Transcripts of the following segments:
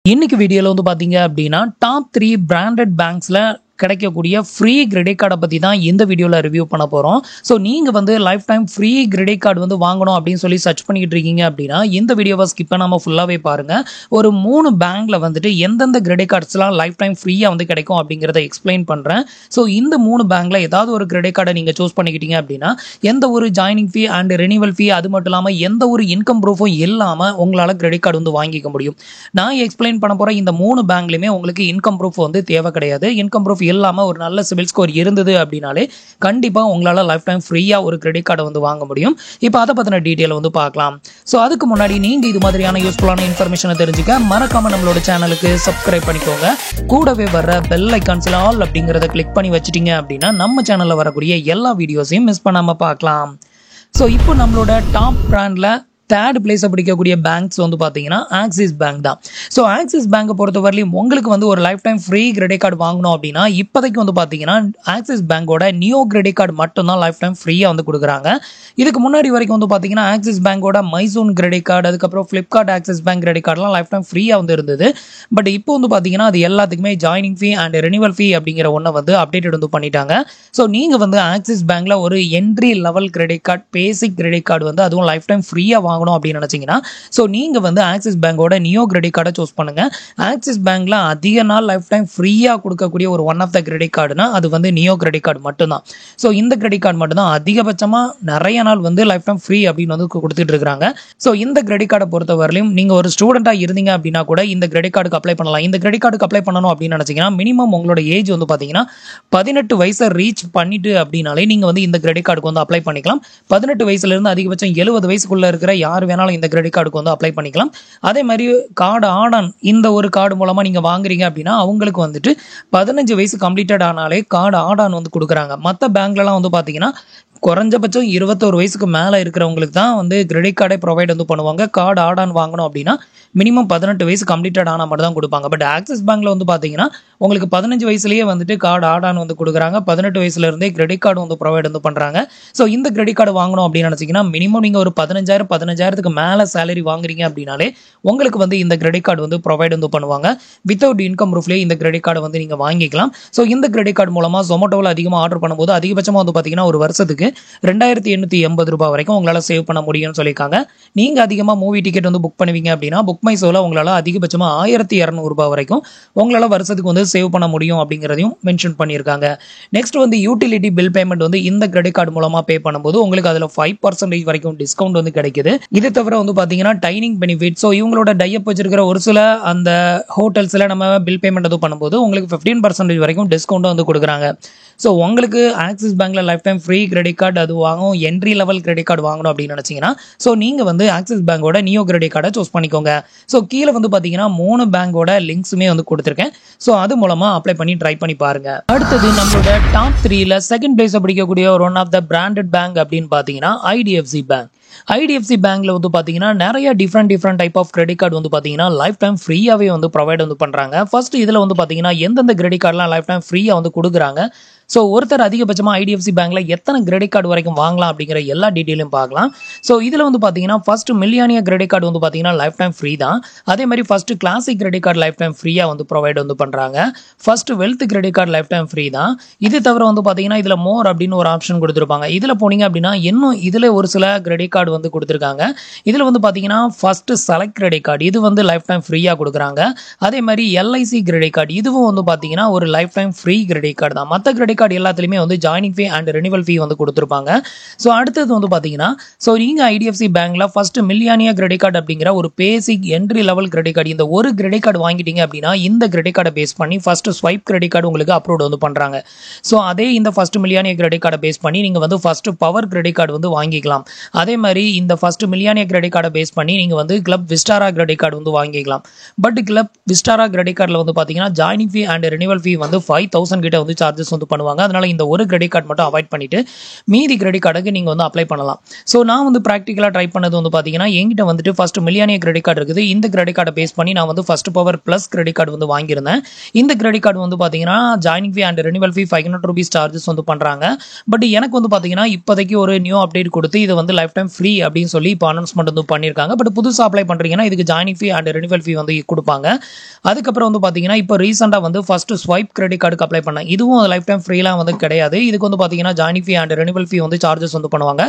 இன்னைக்கு வீடியோல வந்து பாத்தீங்க அப்படின்னா டாப் 3 பிராண்டட் பேங்க்ஸ்ல கிடைக்கக்கூடிய ஃப்ரீ கிரெடிட் கார்டை பற்றி தான் இந்த வீடியோவில் ரிவ்யூ பண்ண போகிறோம். ஸோ நீங்கள் வந்து life time free credit card வந்து வாங்கணும் அப்படின்னு சொல்லி சர்ச் பண்ணிக்கிட்டு இருக்கீங்க அப்படின்னா இந்த வீடியோவை ஸ்கிப் பண்ணாமல் ஃபுல்லாகவே பாருங்கள். ஒரு 3 பேங்க்கில் வந்துட்டு எந்தெந்த கிரெடிட் கார்ட்ஸ்லாம் லைஃப் டைம் ஃப்ரீயாக வந்து கிடைக்கும் அப்படிங்கிறத எக்ஸ்பிளைன் பண்ணுறேன். ஸோ இந்த 3 பேங்க்கில் ஏதாவது ஒரு கிரெடிட் கார்டை நீங்கள் சூஸ் பண்ணிக்கிட்டீங்க அப்படின்னா எந்த ஒரு ஜாயினிங் ஃபீ அண்ட் ரெனிவல் ஃபீ அது மட்டும் இல்லாமல் எந்த ஒரு இன்கம் ப்ரூஃபும் இல்லாமல் உங்களால் கிரெடிட் கார்டு வந்து வாங்கிக்க முடியும். நான் எக்ஸ்பிளைன் பண்ண போகிற இந்த 3 பேங்க்லையுமே உங்களுக்கு இன்கம் ப்ரூஃப் வந்து தேவை கிடையாது. இன்கம் ப்ரூஃப் இல்லாம ஒரு நல்ல சிபில் ஸ்கோர் இருந்தது அப்படினாலே கண்டிப்பா உங்களால லைஃப் டைம் ஃப்ரீயா ஒரு கிரெடிட் கார்டை வந்து வாங்க முடியும். இப்போ அத பத்தின டீடைல் வந்து பார்க்கலாம். சோ அதுக்கு முன்னாடி நீங்க இது மாதிரியான யூஸ்ஃபுல்லான இன்ஃபர்மேஷனை தெரிஞ்சுக்க மறக்காம நம்மளோட சேனலுக்கு சப்ஸ்கிரைப் பண்ணிக்கோங்க. கூடவே வர பெல் ஐகான்ஸ்ல ஆல் அப்படிங்கறத கிளிக் பண்ணி வச்சிட்டீங்க அப்படின்னா நம்ம சேனல்ல வரக்கூடிய எல்லா வீடியோஸையும் மிஸ் பண்ணாம பார்க்கலாம். சோ இப்போ நம்மளோட டாப் பிராண்ட்ல தேர்ட் பிளேஸ் பிடிக்கக்கூடிய பேங்க்ஸ் வந்து பார்த்தீங்கன்னா ஆக்சிஸ் பேங்க் தான். ஸோ ஆக்சிஸ் பேங்கை பொறுத்தவரையிலும் உங்களுக்கு வந்து ஒரு life time free credit card வாங்கணும் அப்படின்னா இப்போதைக்கு வந்து பார்த்தீங்கன்னா ஆக்சிஸ் பேங்கோட நியோ கிரெடிட் கார்டு மட்டும்தான் லைஃப் டைம் ஃப்ரீயாக வந்து கொடுக்குறாங்க. இதுக்கு முன்னாடி வரைக்கும் வந்து பார்த்தீங்கன்னா ஆக்சிஸ் பேங்கோட மைசூன் கிரெடிட் கார்டு அதுக்கப்புறம் ஃப்ளிப்கார்ட் ஆக்சிஸ் பேங்க் கிரெடிட் கார்டுலாம் லைஃப் டைம் ஃப்ரீயாக வந்து இருந்தது. பட் இப்போ வந்து பார்த்தீங்கன்னா அது எல்லாத்துக்குமே joining fee and renewal fee அப்படிங்கிற ஒன்றை வந்து அப்டேட் வந்து பண்ணிட்டாங்க. ஸோ நீங்கள் வந்து ஆக்சிஸ் பேங்க்ல ஒரு என்ட்ரி லெவல் கிரெடிட் கார்டு பேசிக் கிரெடிட் கார்டு வந்து அதுவும் லைஃப் டைம் ஃப்ரீயாக வாங்கணும் அப்படின்னு நினைச்சீங்கன்னா ஸோ நீங்க வந்து ஆக்சிஸ் பேங்கோட நியோ கிரெடிட் கார்டை சூஸ் பண்ணுங்க. ஆக்சிஸ் பேங்க்ல அதிக நாள் லைஃப் டைம் ஃப்ரீயா கொடுக்கக்கூடிய ஒரு ஒன் ஆஃப் த கிரெடிட் கார்டுனா அது வந்து நியோ கிரெடிட் கார்டு மட்டும்தான். ஸோ இந்த கிரெடிட் கார்டு மட்டும்தான் அதிகபட்சமா நிறைய நாள் வந்து லைஃப் டைம் ஃப்ரீ அப்படின்னு வந்து கொடுத்துட்டு இருக்காங்க. ஸோ இந்த கிரெடிட் கார்டை பொறுத்தவரையிலும் நீங்க ஒரு ஸ்டூடெண்டா இருந்தீங்க அப்படின்னா கூட இந்த கிரெடிட் கார்டுக்கு அப்ளை பண்ணலாம். இந்த கிரெடிட் கார்டுக்கு அப்ளை பண்ணணும் அப்படின்னு நினைச்சீங்கன்னா மினிமம் உங்களோட ஏஜ் வந்து பாத்தீங்கன்னா 18 வயசை ரீச் பண்ணிட்டு அப்படின்னாலே நீங்க வந்து இந்த கிரெடிட் கார்டுக்கு வந்து அப்ளை பண்ணிக்கலாம். 18 வயசுல இருந்து அதிகபட்சம் 70 வயசுக்குள்ள இருக்கிற யார் வேணாலும் இந்த கிரெடிட் கார்டுக்கு வந்து அப்ளை பண்ணிக்கலாம். அதே மாதிரி கார்டு ஆடான் இந்த ஒரு கார்டு மூலமா நீங்க வாங்குறீங்க அப்படின்னா அவங்களுக்கு வந்துட்டு 15 வயசு கம்ப்ளீட்டட் ஆனாலே கார்டு ஆடான் வந்து கொடுக்குறாங்க. மற்ற பேங்க்லலாம் வந்து பாத்தீங்கன்னா குறைஞ்சபட்சம் 21 வயசுக்கு மேல இருக்கிறவங்களுக்கு தான் வந்து கிரெடிட் கார்டை ப்ரொவைட் வந்து பண்ணுவாங்க. கார்டு ஆடான் வாங்கணும் அப்படின்னா மினிமம் 18 வயசு கம்ப்ளீட்டட் ஆனா மட்டும் தான் கொடுப்பாங்க. பட் ஆக்சிஸ் பேங்க்ல வந்து பாத்தீங்கன்னா உங்களுக்கு 15 வயசுலயே வந்துட்டு கார்டு ஆடான் வந்து கொடுக்குறாங்க. 18 வயசுல இருந்தே கிரெடிட் கார்டு வந்து ப்ரொவைட் வந்து பண்றாங்க. ஸோ இந்த கிரெடிட் கார்டு வாங்கணும் அப்படின்னு நினைச்சீங்கன்னா மினிமம் நீங்க ஒரு 15,000 மேல சேலரி வாங்குறீங்க அப்படின்னாலே உங்களுக்கு வந்து இந்த கிரெடிட் கார்டு வந்து ப்ரொவைட் வந்து பண்ணுவாங்க. வித்தவுட் இன்கம் ப்ரூஃப்லேயே இந்த கிரெடிட் கார்டு வந்து நீங்க வாங்கிக்கலாம். ஸோ இந்த கிரெடிட் கார்டு மூலமா ஜொமேட்டோவில் அதிகமாக ஆர்டர் பண்ணும்போது அதிகபட்சமா வந்து பாத்தீங்கன்னா ஒரு வருஷத்துக்கு 2880 ரூபாய் வரைக்கும் உங்களால சேவ் பண்ண முடியும்னு சொல்லியிருக்காங்க. நீங்க அதிகமா மூவி டிக்கெட் வந்து புக் பண்ணுவீங்க அப்படின்னா புக் மை ஷோல உங்களால அதிகபட்சமா 1200 ரூபாய் வரைக்கும் உங்களால வருஷத்துக்கு வந்து சேவ் பண்ண முடியும் அப்படிங்கிறதையும் மென்ஷன் பண்ணியிருக்காங்க. நெக்ஸ்ட் வந்து யூட்டிலிட்டி பில் பேமெண்ட் வந்து இந்த கிரெடிட் கார்டு மூலமா பே பண்ணும்போது உங்களுக்கு அதுல 5% வரைக்கும் டிஸ்கவுண்ட் வந்து கிடைக்குது. இது தவிர வந்து பாத்தீங்கன்னா டைனிங் பெனிஃபிட். ஸோ இவங்களோட டைப் வச்சிருக்கிற ஒரு சில அந்த ஹோட்டல்ஸ்ல நம்ம பில் பேமெண்ட் வந்து பண்ணும்போது உங்களுக்கு 15% வரைக்கும் டிஸ்கவுண்ட் வந்து கொடுக்குறாங்க. ஸோ உங்களுக்கு ஆக்சிஸ் பேங்க்ல life time free credit card அது வாங்கும் என்ட்ரி லெவல் கிரெடிட் கார்டு வாங்கணும் அப்படின்னு நினைச்சீங்கன்னா ஸோ நீங்க வந்து ஆக்சிஸ் பேங்கோட நியோ கிரெடிட் கார்டை சூஸ் பண்ணிக்கோங்க. ஸோ கீழே வந்து பாத்தீங்கன்னா 3 பேங்கோட லிங்க்ஸுமே வந்து கொடுத்துருக்கேன். ஸோ அது மூலமா அப்ளை பண்ணி ட்ரை பண்ணி பாருங்க. அடுத்தது நம்மளோட டாப் 3ல செகண்ட் பிளேஸ் பிடிக்கக்கூடிய ஒரு one of the branded bank அப்படின்னு பாத்தீங்கன்னா ஐடிஎஃப்சி பேங்க். ஐடிஎஃப்சி பேங்க்ல வந்து பாத்தீங்கன்னா நிறைய different type of credit card வந்து பாத்தீங்கன்னா லைஃப் டைம் ஃப்ரீயாவே வந்து ப்ரொவைட் வந்து பண்றாங்க. ஃபர்ஸ்ட் இதுல வந்து பாத்தீங்கன்னா எந்தெந்த கிரெடிட் கார்டுலாம் லைஃப் டைம் ஃப்ரீயா வந்து கொடுக்குறாங்க. ஸோ ஒருத்தர் அதிகபட்சமா ஐடிஎஃப்சி பேங்க்ல எத்தனை கிரெடிட் கார்டு வரைக்கும் வாங்கலாம் அப்படிங்கிற எல்லா டீட்டெயிலும் பார்க்கலாம். ஸோ இதுல வந்து பாத்தீங்கன்னா ஃபர்ஸ்ட் மில்லியானியா கிரெடிட் கார்டு வந்து பாத்தீங்கன்னா லைஃப் டைம் ஃப்ரீ தான். அதே மாதிரி first classic credit card life time ஃப்ரீயா வந்து ப்ரொவைட் வந்து பண்றாங்க. First wealth credit card life time free தான். இது தவிர வந்து பாத்தீங்கன்னா இதுல மோர் அப்படின்னு ஒரு ஆப்ஷன் கொடுத்துருப்பாங்க. இதுல போனீங்க அப்படின்னா இன்னும் இதுல ஒரு சில கிரெடிட் கார்டு வந்து கொடுத்துருக்காங்க. இதுல வந்து பாத்தீங்கன்னா ஃபர்ஸ்ட் செலக்ட் கிரெடிட் கார்டு இது வந்து லைஃப் டைம் ஃப்ரீயா கொடுக்குறாங்க. அதே மாதிரி எல்ஐசி கிரெடிட் கார்டு இதுவும் வந்து பாத்தீங்கன்னா ஒரு life time free credit card தான். மற்ற கிரெடிட் கார்டு எல்லாத்துலயுமே வந்து ஜாயினிங் ஃபீ அண்ட் ரெனிவல் ஃபீ வந்து கொடுத்துருப்பாங்க. ஸோ அடுத்தது வந்து பாத்தீங்கன்னா ஸோ நீங்க ஐடிஎஃப்சி பேங்க்ல ஃபர்ஸ்ட் மில்லியானியா கிரெடிட் கார்டு அப்படிங்கிற ஒரு பேசிக் என்ட்ரி லெவல் கிரெடிட் கார்டு இந்த ஒரு கிரெடிட் கார்டு வாங்கிட்டீங்க அப்படின்னா இந்த கிரெடிட் கார்டை பேஸ் பண்ணி ஃபர்ஸ்ட் ஸ்வைப் கிரெடிட் கார்டு உங்களுக்கு அப்ரூவ் வந்து பண்றாங்க. ஸோ அதே இந்த ஃபர்ஸ்ட் மில்லியானியா கிரெடிட் கார்டை பேஸ் பண்ணி நீங்க வந்து ஃபர்ஸ்ட் பவர் கிரெடிட் கார்டு வந்து வாங்கிக்கலாம். அதே மாதிரி இந்த ஃபர்ஸ்ட் மில்லியானியா கிரெடிட் கார்டை பேஸ் பண்ணி நீங்க வந்து கிளப் விஸ்டாரா கிரெடிட் கார்டு வந்து வாங்கிக்கலாம். பட் கிளப் விஸ்டாரா கிரெடிட் கார்டுல வந்து பாத்தீங்கன்னா ஜாயினிங் ஃபீ அண்ட் ரெனிவல் ஃபீ வந்து 5000 கிட்ட வந்து சார்ஜஸ் வந்து பண்ணுவாங்க. அதனால இந்த ஒரு கிரெடிட் கார்டு மட்டும் அவாய்ட் பண்ணிட்டு மீதி கிரெடிட் கார்டுக்கு நீங்க வந்து அப்ளை பண்ணலாம். ஸோ நான் வந்து பிராக்டிகலா ட்ரை பண்ணது வந்து பாத்தீங்கன்னா என்கிட்ட வந்துட்டு ஃபர்ஸ்ட் மில்லியானியா கிரெடிட் கார்டு இருக்குது. இந்த கிரெடிட் கார்டை பேஸ் பண்ணி நான் வந்து first power plus credit card வந்து வாங்கியிருந்தேன். இந்த கிரெடிட் கார்டு வந்து பாத்தீங்கன்னா joining fee and renewal fee 500 rupees charges வந்து பண்றாங்க. பட் எனக்கு வந்து பாத்தீங்கன்னா இப்போதைக்கு ஒரு நியூ அப்டேட் கொடுத்து இது வந்து லைஃப் டைம் ஃப்ரீ அப்படின்னு சொல்லி இப்போ அனௌன்ஸ்மெண்ட் வந்து பண்ணியிருக்காங்க. பட் புதுசாக அப்ளை பண்ணுறீங்கன்னா இதுக்கு ஜாயினிங் ஃபீ அண்ட் ரெனிவல் ஃபீ வந்து கொடுப்பாங்க. அதுக்கப்புறம் வந்து பார்த்தீங்கன்னா இப்போ ரீசெண்டாக வந்து ஃபர்ஸ்ட் ஸ்வைப் கிரெடிட் கார்டுக்கு அப்ளை பண்ணேன். இதுவும் லைஃப் டைம் ஃப்ரீலாம் வந்து கிடையாது. இதுக்கு வந்து பார்த்தீங்கன்னா ஜாயினிங் ஃபீ அண்ட் ரெனிவல் ஃபீ வந்து சார்ஜஸ் வந்து பண்ணுவாங்க.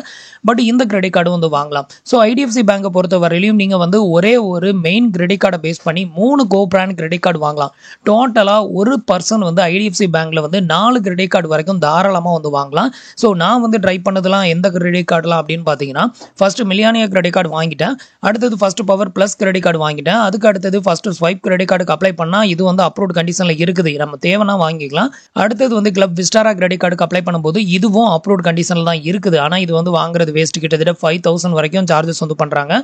பட் இந்த கிரெடிட் கார்டு வந்து வாங்கலாம். ஸோ ஐடிஎஃப்சி பேங்கை பொறுத்த வரையிலும் நீங்கள் வந்து ஒரே ஒரு மெயின் கிரெடிட் கார்டை பேஸ் பண்ணி 3 கோ பிராண்ட் கிரெடிட் கார்டு வாங்கலாம். டோட்டலாக ஒரு பர்சன் வந்து ஐடிஎஃப்சி பேங்க்ல வந்து 4 கிரெடிட் கார்டு வரைக்கும் தாராளமாக வந்து வாங்கலாம். ஸோ நான் வந்து ட்ரை பண்ணதெல்லாம் எந்த கிரெடிட் கார்டுலாம் அப்படின்னு பார்த்தீங்கன்னா ஃபர்ஸ்ட் மில்லியானியா கிரெடிட் கார்டு வாங்கிட்டேன். அடுத்தது first power plus credit card வாங்கிட்டேன். அதுக்கு அடுத்தது ஃபர்ஸ்ட் ஸ்வைப் கிரெடிட் கார்டுக்கு அப்ளை பண்ணா இது வந்து அப்ரூவ்ட் கண்டிஷன்ல இருக்குது, நம்ம தேவைன்னா வாங்கிக்கலாம். அடுத்தது வந்து கிளப் விஸ்டாரா கிரெடிட் கார்டுக்கு அப்ளை பண்ணும்போது இதுவும் அப்ரூவ்ட் கண்டிஷன்ல தான் இருக்குது. ஆனால் இது வந்து வாங்குறது வேஸ்ட், கிட்டத்தட்ட 5000 வரைக்கும் சார்ஜஸ் வந்து பண்றாங்க.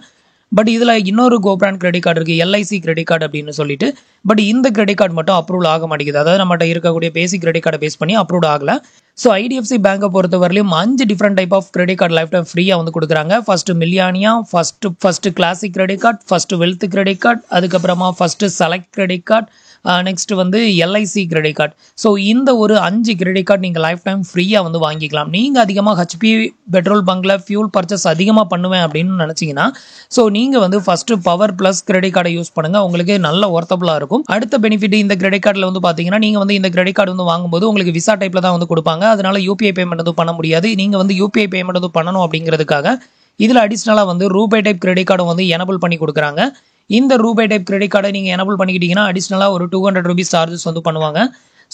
பட் இதில் இன்னொரு கோ பிராண்ட் கிரெடிட் கார்டு இருக்குது, எல்ஐசி கிரெடிட் கார்டு அப்படின்னு சொல்லிட்டு. பட் இந்த கிரெடிட் கார்டு மட்டும் அப்ரூவல் ஆக மாட்டேங்குது. அதாவது நம்மகிட்ட இருக்கக்கூடிய பேசிக் கிரெடிட் கார்டை பேஸ் பண்ணி அப்ரூவ் ஆகல. ஸோ ஐடிஎஃப்சி பேங்கை பொறுத்தவரையிலும் 5 different type of credit card life time ஃப்ரீயாக வந்து கொடுக்குறாங்க. First Millennia, first classic credit card, first wealth credit card, அதுக்கப்புறமா first select credit card, next வந்து எல்ஐசி கிரெடிட் கார்டு. ஸோ இந்த ஒரு 5 கிரெடிட் கார்டு நீங்கள் லைஃப் டைம் ஃப்ரீயாக வந்து வாங்கிக்கலாம். நீங்கள் அதிகமாக ஹெச்பி பெட்ரோல் பங்கில் ஃபியூல் பர்ச்சேஸ் அதிகமாக பண்ணுவேன் அப்படின்னு நினச்சிங்கன்னா ஸோ நீங்கள் வந்து ஃபர்ஸ்ட் பவர் பிளஸ் கிரெடிட் கார்டை யூஸ் பண்ணுங்க, உங்களுக்கு நல்ல ஒர்த்தபுளாக இருக்கும். அடுத்த பெனிஃபிட் இந்த கிரெடிட் கார்டில் வந்து பார்த்தீங்கன்னா நீங்கள் வந்து இந்த கிரெடிட் கார்டு வந்து வாங்கும்போது உங்களுக்கு விசா டைப்பில் தான் வந்து கொடுப்பாங்க. அதனால யூபிஐ பேமெண்ட் வந்து பண்ண முடியாது. நீங்கள் வந்து யூபிஐ பேமெண்ட் வந்து பண்ணணும் அப்படிங்கிறதுக்காக இதில் அடிஷ்னலாக வந்து ரூபே டைப் கிரெடிட் கார்டை வந்து எனபிள் பண்ணி கொடுக்குறாங்க. இந்த ரூபே டைப் கிரெடிட் கார்டை நீங்கள் எனபிள் பண்ணிக்கிட்டீங்கன்னா அடிஷ்னலாக ஒரு 200 ரூபீஸ் சார்ஜஸ் வந்து பண்ணுவாங்க.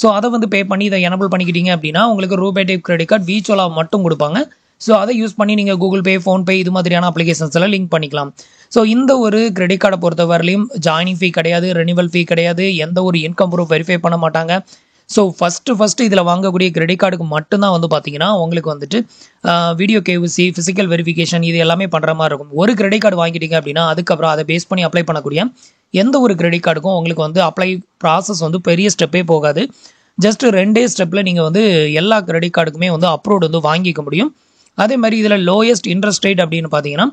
ஸோ அதை வந்து பே பண்ணி இதை எனபிள் பண்ணிக்கிட்டீங்க அப்படின்னா உங்களுக்கு ரூபே டைப் கிரெடிட் கார்டு வீச்சுவலாக மட்டும் கொடுப்பாங்க. ஸோ அதை யூஸ் பண்ணி நீங்கள் கூகுள் பே, ஃபோன்பே இது மாதிரியான அப்ளிகேஷன்ஸ் எல்லாம் லிங்க் பண்ணிக்கலாம். ஸோ இந்த ஒரு கிரெடிட் கார்டை பொறுத்த வரலையும் ஜாயினிங் ஃபீ கிடையாது, ரெனிவல் ஃபீ கிடையாது, எந்த ஒரு இன்கம் ப்ரூஃப் வெரிஃபை பண்ண மாட்டாங்க. ஸோ ஃபஸ்ட்டு இதில் வாங்கக்கூடிய கிரெடிட் கார்டுக்கு மட்டும்தான் வந்து பார்த்தீங்கன்னா உங்களுக்கு வந்துட்டு வீடியோ கேவிசி, ஃபிசிக்கல் வெரிஃபிகேஷன் இது எல்லாமே பண்ணுற மாதிரி இருக்கும். ஒரு கிரெடிட் கார்டு வாங்கிட்டீங்க அப்படின்னா அதுக்கப்புறம் அதை பேஸ் பண்ணி அப்ளை பண்ணக்கூடிய எந்த ஒரு கிரெடிட் கார்டுக்கும் உங்களுக்கு வந்து அப்ளை ப்ராசஸ் வந்து பெரிய ஸ்டெப்பே போகாது. ஜஸ்ட் 2 ஸ்டெப்பில் நீங்கள் வந்து எல்லா கிரெடிட் கார்டுக்குமே வந்து அப்ரூவ்ட் வந்து வாங்கிக்க முடியும். அதே மாதிரி இதில் லோயஸ்ட் இன்ட்ரெஸ்ட் ரேட் அப்படின்னு பார்த்தீங்கன்னா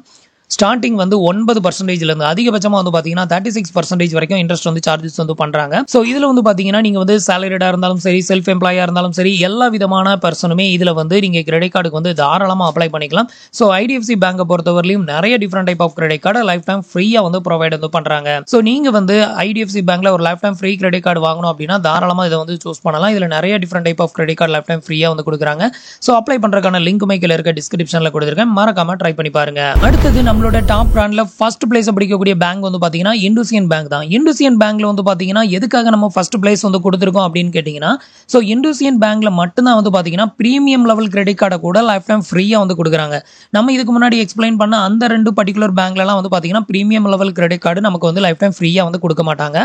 ஸ்டார்டிங் வந்து 9%லேருந்து அதிகபட்சமாக வந்து பார்த்தீங்கன்னா 36% வரைக்கும் இன்ட்ரெஸ்ட் வந்து சார்ஜஸ் வந்து பண்ணுறாங்க. ஸோ இதில் வந்து பார்த்தீங்கன்னா நீங்கள் வந்து சேலரிடாக இருந்தாலும் சரி, செல்ஃப் எம்ப்ளாயாக இருந்தாலும் சரி, எல்லா விதமான பர்சனுமே இதில் வந்து நீங்கள் கிரெடிட் கார்டுக்கு வந்து தாராளமாக அப்ளை பண்ணிக்கலாம். ஸோ ஐடிஎஃப்சி பேங்கை பொறுத்தவரையிலும் நிறைய different type of credit card life time ஃப்ரீயாக வந்து ப்ரொவைட் வந்து பண்ணுறாங்க. ஸோ நீங்கள் வந்து ஐடிஎஃப்சி பேங்க்ல ஒரு life time free credit card வாங்கணும் அப்படின்னா தாராளமாக இதை வந்து சூஸ் பண்ணலாம். இதில் நிறைய different type of credit card life time ஃப்ரீயாக வந்து கொடுக்குறாங்க. ஸோ அப்ளை பண்ணுறதுக்கான லிங்க் கீழே இருக்க டிஸ்கிரிப்ஷனில் கொடுத்துருக்கேன், மறக்காம ட்ரை பண்ணி பாருங்க. அடுத்தது நம்மளோட டாப் பிராண்ட்ல ஃபர்ஸ்ட் பிளேஸ் பிடிக்கக்கூடிய பேங்க் வந்து பாத்தீங்கன்னா இண்டூசியன் பேங்க் தான். இண்டூசியன் பேங்க்ல வந்து பாத்தீங்கன்னா எதுக்காக நம்ம ஃபர்ஸ்ட் பிளேஸ் வந்து கொடுத்துருக்கோம் அப்படின்னு கேட்டீங்கன்னா ஸோ இண்டூசியன் பேங்க்ல மட்டும்தான் வந்து பாத்தீங்கன்னா பிரீமியம் லெவல் கிரெடிட் கார்டை கூட லைஃப் டைம் ஃப்ரீயா வந்து கொடுக்குறாங்க. நம்ம இதுக்கு முன்னாடி எக்ஸ்பிளைன் பண்ண அந்த 2 பர்டிகுலர் பேங்க்லாம் வந்து பாத்தீங்கன்னா பிரீமியம் லெவல் கிரெடிட் கார்டு நமக்கு வந்து லைஃப் டைம் ஃப்ரீயா வந்து கொடுக்க மாட்டாங்க.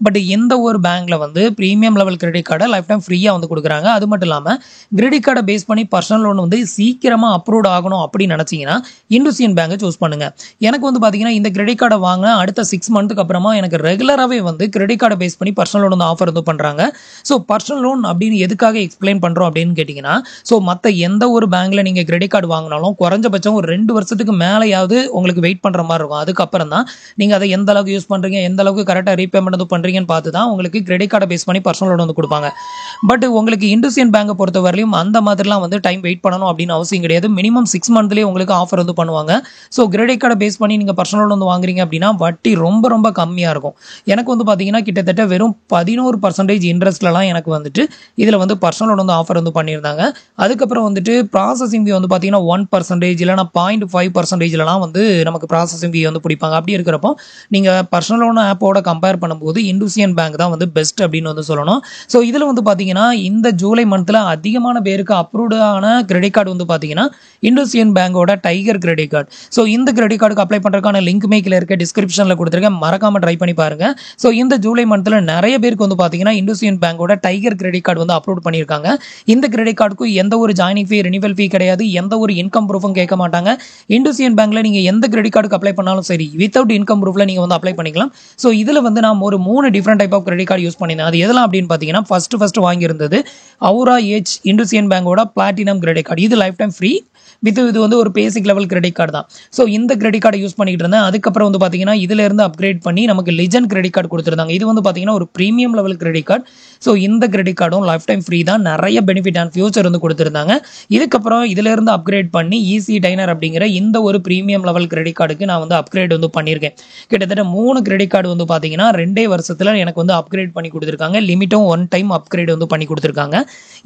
பட் எந்த ஒரு பேங்க்ல வந்து பிரீமியம் லெவல் கிரெடிட் கார்டை லைஃப் டைம் ஃப்ரீயா வந்து கொடுக்குறாங்க. அது மட்டும் இல்லாம கிரெடிட் கார்டை பேஸ் பண்ணி பர்சனல் லோன் வந்து சீக்கிரமா அப்ரூவ் ஆகணும் அப்படின்னு நினைச்சீங்கன்னா இண்டூசியன் பேங்கை சூஸ் பண்ணுங்க. எனக்கு வந்து பாத்தீங்கன்னா இந்த கிரெடிட் கார்டை வாங்க அடுத்த 6 மந்த்துக்கு அப்புறமா எனக்கு ரெகுலராகவே வந்து கிரெடிட் கார்டை பேஸ் பண்ணி பர்சனல் லோன் வந்து ஆஃபர் வந்து பண்றாங்க. ஸோ பர்சனல் லோன் அப்படின்னு எதுக்காக எக்ஸ்பிளைன் பண்றோம் அப்படின்னு கேட்டீங்கன்னா ஸோ மற்ற எந்த ஒரு பேங்க்ல நீங்க கிரெடிட் கார்டு வாங்கினாலும் குறைஞ்சபட்சம் ஒரு 2 வருஷத்துக்கு மேலேயாவது உங்களுக்கு வெயிட் பண்ற மாதிரி இருக்கும். அதுக்கப்புறம் தான் நீங்க அதை எந்த அளவுக்கு யூஸ் பண்றீங்க, எந்த அளவுக்கு கரெக்டா ரீபேமெண்ட் வந்து பண்றீங்கன்னு பார்த்து தான் உங்களுக்கு கிரெடிட் கார்டை பேஸ் பண்ணி பர்சனல் லோன் வந்து கொடுப்பாங்க. பட் உங்களுக்கு இண்டூசியன் பேங்கை பொறுத்த வரையிலும் அந்த மாதிரிலாம் வந்து டைம் வெயிட் பண்ணணும் அப்படின்னு அவசியம் கிடையாது. மினிமம் 6 மந்த்லேயே உங்களுக்கு ஆஃபர் வந்து பண்ணுவாங்க. ஸோ கிரெடிட் கார்டை பேஸ் பண்ணி நீங்க பர்சனல் லோன் வந்து வாங்குறீங்க அப்படின்னா வட்டி ரொம்ப ரொம்ப கம்மியா இருக்கும். எனக்கு வந்து பாத்தீங்கன்னா கிட்டத்தட்ட வெறும் 11% இன்ட்ரெஸ்ட்லாம் எனக்கு வந்துட்டு இதுல வந்து பர்சனல் லோன் வந்து ஆஃபர் வந்து பண்ணியிருந்தாங்க. அதுக்கப்புறம் வந்துட்டு ப்ராசஸிங் ஃபீ வந்து பாத்தீங்கன்னா 1% இல்லைனா 0.5%லாம் வந்து நமக்கு ப்ராசஸிங் ஃபீ வந்து பிடிப்பாங்க. அப்படி இருக்கிறப்போ நீங்க பர்சனல் லோன் ஆப்போட கம்பேர் பண்ணும்போது இண்டூசியன் பேங்க் தான் வந்து பெஸ்ட் அப்படின்னு வந்து சொல்லணும். ஸோ இதுல வந்து பாத்தீங்கன்னா இந்த ஜூலை மந்த்ல அதிகமான பேருக்கு அப்ரூவ்டான கிரெடிட் கார்டு வந்து பாத்தீங்கன்னா இண்டூசியன் பேங்கோட டைகர் கிரெடிட் கார்டு. ஸோ இந்த கிரெடிட் கார்டுக்கு அப்ளை பண்றதுக்கான லிங்க்குமே கீழே இருக்க டிஸ்கிரிப்ஷன்ல கொடுத்துருக்கேன், மறக்காம ட்ரை பண்ணி பாருங்க. ஸோ இந்த ஜூலை மந்த்ல நிறைய பேருக்கு வந்து பாத்தீங்கன்னா இண்டூசியன் பேங்கோட டைகர் கிரெடிட் கார்டு வந்து அப்ரூவ் பண்ணியிருக்காங்க. இந்த கிரெடிட் கார்டுக்கு எந்த ஒரு ஜாயினிங் ஃபீ, ரெனிவல் ஃபீ கிடையாது, எந்த ஒரு இன்கம் ப்ரூஃபும் கேட்க மாட்டாங்க. இண்டூசியன் பேங்க்ல நீங்க எந்த கிரெடிட் கார்டுக்கு அப்ளை பண்ணாலும் சரி வித்தவுட் இன்கம் ப்ரூஃப்ல நீங்க வந்து அப்ளை பண்ணிக்கலாம். ஸோ இதுல வந்து நான் ஒரு 3 different type of credit card use பண்ணியிருந்தேன். அது எதெல்லாம் அப்படின்னு பாத்தீங்கன்னா ஃபர்ஸ்ட் வாங்கியிருந்தது அவுரா ஏஜ் இண்டூசியன் பேங்கோட பிளாட்டினம் கிரெடிட் கார்டு. இது லைஃப் டைம் ஃப்ரீ. இது வந்து ஒரு பேசிக் லெவல் கிரெடிட் கார்டு தான். ஸோ இந்த கிரெடிட் கார்டை யூஸ் பண்ணிட்டு இருந்தேன். அதுக்கப்புறம் வந்து பார்த்தீங்கன்னா இதுல இருந்து அப்கிரேட் பண்ணி நமக்கு லெஜண்ட் கிரெடிட் கார்டு கொடுத்துருந்தாங்க. இது வந்து பார்த்தீங்கன்னா ஒரு premium level credit card. So இந்த கிரெடிட் கார்டும் லைஃப் டைம் ஃப்ரீ தான். நிறைய பெனிஃபிட் அண்ட் ஃபியூச்சர் வந்து கொடுத்துருந்தாங்க. இதுக்கப்புறம் இதுல இருந்து அப்கிரேட் பண்ணி ஈஸி டைனர் அப்படிங்கிற இந்த ஒரு ப்ரீமியம் லெவல் கிரெடிட் கார்டுக்கு நான் வந்து அப்கிரேட் வந்து பண்ணியிருக்கேன். கிட்டத்தட்ட 3 கிரெடிட் கார்டு வந்து பார்த்தீங்கன்னா 2 வருஷத்துல எனக்கு வந்து அப்கிரேட் பண்ணி கொடுத்துருக்காங்க. லிமிட்டும் 1 டைம் அப்கிரேட் வந்து பண்ணி கொடுத்துருக்காங்க.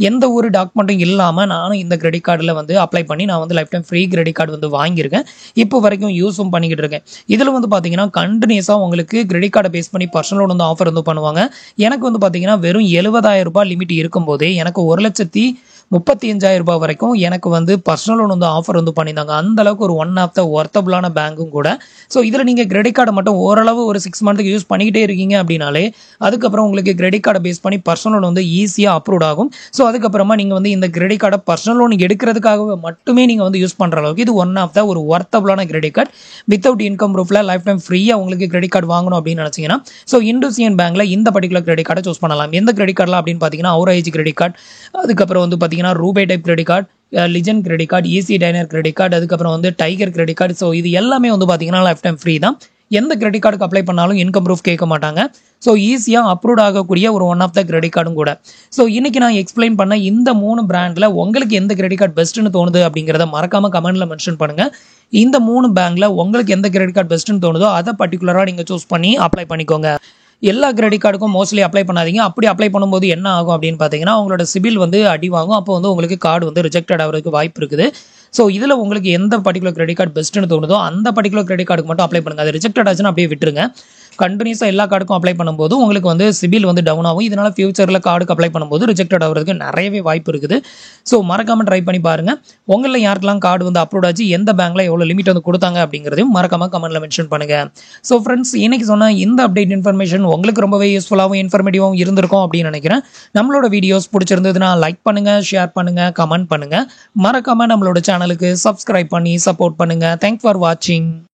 எந்த ஒரு டாக்குமெண்ட்டும் இல்லாமல் நானும் இந்த கிரெடிட் கார்டில் வந்து அப்ளை பண்ணி நான் வந்து life time free credit card வந்து வாங்கியிருக்கேன். இப்போ வரைக்கும் யூஸும் பண்ணிக்கிட்டு இருக்கேன். இதில் வந்து பார்த்தீங்கன்னா கண்டினியூஸாக உங்களுக்கு கிரெடிட் கார்டை பேஸ் பண்ணி பர்சனல் லோன் வந்து ஆஃபர் வந்து பண்ணுவாங்க. எனக்கு வந்து பார்த்தீங்கன்னா வெறும் 70,000 ரூபாய் லிமிட் இருக்கும்போதே எனக்கு 1,35,000 ரூபாய் வரைக்கும் எனக்கு வந்து பர்சனல் லோன் வந்து ஆஃபர் வந்து பண்ணியிருந்தாங்க. அந்த அளவுக்கு ஒரு ஒன் ஆஃப் த ஒர்த்தபிளான பேங்கும் கூட. ஸோ இதில் நீங்கள் கிரெடிட் கார்டை மட்டும் ஓரளவு ஒரு 6 மந்த்துக்கு யூஸ் பண்ணிக்கிட்டே இருக்கீங்க அப்படின்னாலே அதுக்கப்புறம் உங்களுக்கு கிரெடிட் கார்டை பேஸ் பண்ணி பர்சனல் லோன் வந்து ஈஸியாக அப்ரூவ் ஆகும். ஸோ அதுக்கப்புறமா நீங்கள் வந்து இந்த கிரெடிட் கார்டை பர்சனல் லோன் எடுக்கிறதுக்காக மட்டுமே நீங்கள் வந்து யூஸ் பண்ணுற அளவுக்கு இது ஒன் ஆஃப் த ஒரு ஒர்த்தபிளான கிரெடிட் கார்டு. வித்தவுட் இன்கம் ப்ரூஃபில் லைஃப் டைம் ஃப்ரீயாக உங்களுக்கு கிரெடிட் கார்டு வாங்கணும் அப்படின்னு நினச்சிங்கன்னா ஸோ இண்டஸ்இண்ட் பேங்க்ல இந்த பர்டிகுலர் கிரெடிட் கார்டை சூஸ் பண்ணலாம். எந்த கிரெடிட் கார்டில் அப்படின்னு பார்த்தீங்கன்னா அவுரேஜ் கிரெடிட் கார்டு, அதுக்கப்புறம் வந்து பார்த்தீங்கன்னா RuPay type credit card, legend credit card, easy டைனர் credit card, அதுக்கப்புறம் வந்து டைகர் கிரெடிட் கார்டு. ஸோ இது எல்லாமே வந்து பார்த்தீங்கன்னா லைஃப் டைம் ஃப்ரீ தான். எந்த கிரெடிட் கார்டுக்கு அப்ளை பண்ணாலும் இன்கம் ப்ரூஃப் கேட்க மாட்டாங்க. ஸோ ஈஸியாக அப்ரூவ் ஆகக்கூடிய ஒரு ஒன் ஆஃப் த கிரெடிட் கார்டும் கூட. ஸோ இன்னைக்கு நான் எக்ஸ்பிளைன் பண்ண இந்த 3 பிராண்டில் உங்களுக்கு எந்த கிரெடிட் கார்டு பெஸ்ட்டுன்னு தோணுது அப்படிங்கிறத மறக்காம கமெண்ட்ல மென்ஷன் பண்ணுங்க. இந்த 3 பேங்க்ல உங்களுக்கு எந்த கிரெடிட் கார்டு பெஸ்ட்டுன்னு தோணுதோ அதை பர்டிகுலராக நீங்கள் சூஸ் பண்ணி அப்ளை பண்ணிக்கோங்க. எல்லா கிரெடிட் கார்டுக்கும் மோஸ்ட்லி அப்ளை பண்ணாதீங்க. அப்படி அப்ளை பண்ணும்போது என்ன ஆகும் அப்படின்னு பார்த்தீங்கன்னா உங்களோட சிபில் வந்து அடி வாங்கும். அப்போ வந்து உங்களுக்கு கார்டு வந்து ரிஜெக்டட் ஆகிறதுக்கு வாய்ப்பு இருக்குது. ஸோ இதில் உங்களுக்கு எந்த பர்டிகுலர் கிரெடிட் கார்டு பெஸ்ட்டுன்னு தோணுதோ அந்த பர்டிகுலர் கிரெடிட் கார்டுக்கு மட்டும் அப்ளை பண்ணுங்க. அது ரிஜெக்டட் ஆச்சுன்னா அப்படியே விட்டுருங்க. கண்டினியூஸாக எல்லா கார்டுக்கும் அப்ளை பண்ணும்போது உங்களுக்கு வந்து சிபில் வந்து டவுன் ஆகும். இதனால ஃபியூச்சரில் கார்டுக்கு அப்ளை பண்ணும்போது ரிஜெக்டட் ஆகிறதுக்கு நிறையவே வாய்ப்பு இருக்குது. ஸோ மறக்காம ட்ரை பண்ணி பாருங்க. உங்களில் யாருக்கெல்லாம் கார்டு வந்து அப்ரூவ் ஆச்சு, எந்த பேங்க்ல எவ்வளோ லிமிட் வந்து கொடுத்தாங்க அப்படிங்கிறதையும் மறக்காம கமெண்ட்ல மென்ஷன் பண்ணுங்க. ஸோ ஃப்ரெண்ட்ஸ், இன்னைக்கு சொன்ன இந்த அப்டேட் இன்ஃபர்மேஷன் உங்களுக்கு ரொம்பவே யூஸ்ஃபுல்லாகவும் இன்ஃபர்மேட்டிவாகவும் இருந்திருக்கும் அப்படின்னு நினைக்கிறேன். நம்மளோட வீடியோஸ் பிடிச்சிருந்ததுன்னா லைக் பண்ணுங்க, ஷேர் பண்ணுங்க, கமெண்ட் பண்ணுங்க. மறக்காம நம்மளோட சேனலுக்கு சப்ஸ்கிரைப் பண்ணி சப்போர்ட் பண்ணுங்க. தேங்க்ஸ் ஃபார் வாட்சிங்.